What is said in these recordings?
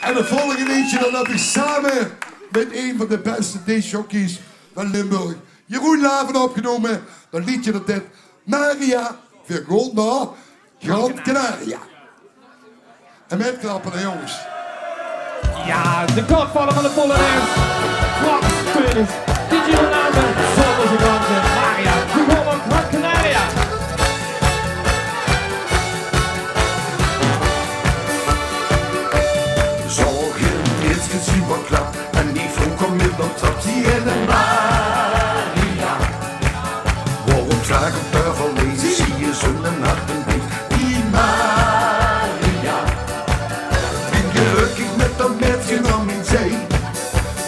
En het volgende liedje, dat heb ik samen met een van de beste discjockeys van Limburg, Jeroen Laven, opgenomen. Dat liedje dat heet Maria Vergolda Gran Canaria. En met klappen, hè, jongens. Ja, de godvaller van de Polonaise. Frans Teunis. DJ Laven, zonder zijn ganzen. Maria Vergolda Gran Canaria. Zien wat klap en die vroeg om middag trap die in de Maria. Waarom vraag op duivel lezen, zie je zo'n nacht en weet die Maria. Ben gelukkig met dat meisje aan mijn zee.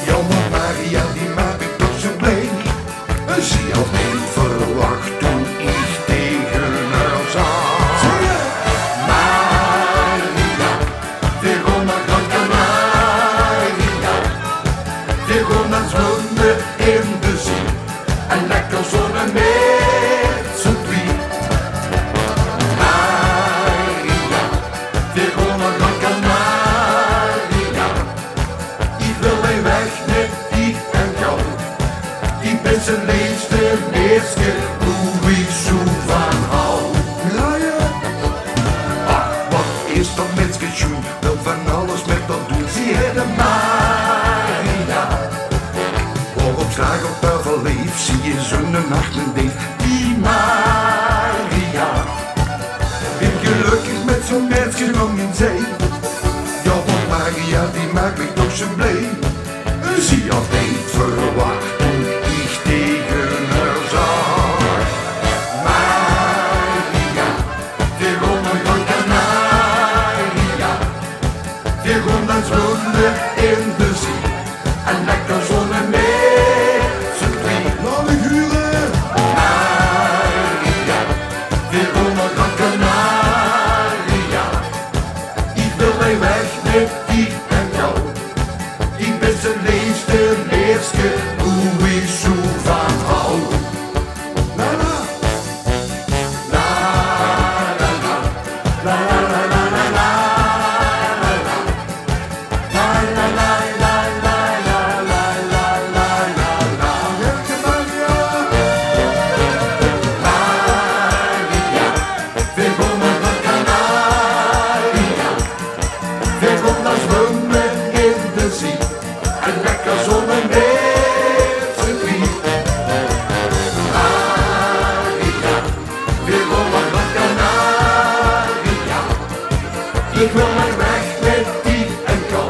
Jammer Maria, die maakt ik toch zo blij. En zie had niet verwacht toen ik tegen haar zag. Zwemmen in de zee en lekker zonnen met z'n twee. Maria, we gaan naar Gran Canaria. Ik wil mij weg met die en jou. Die bent zijn leefste meisje, hoe ik zo van hou. Ach, wat is dat met geschoen? Wil van alles met dat doen. Zie je de graag op tafel leef, zie je zo'n nacht en deed die Maria. Ben gelukkig met zo'n meisje aan mijn zee. Ja, want Maria die maakt me toch zo blij. En zie had niet verwacht toen ik tegen haar zag. Maria, we gaan naar Gran Canaria. We gaan naar zwemmen in de zee en lekker zonnen mee. Hoe ik zo van hou. La la la la la la la la la la ik wil mij weg met die en kou.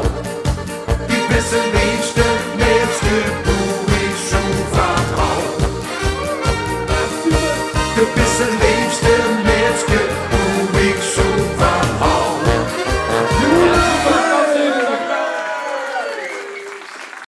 Die beste leefste, meeste, hoe ik zo van hou. De beste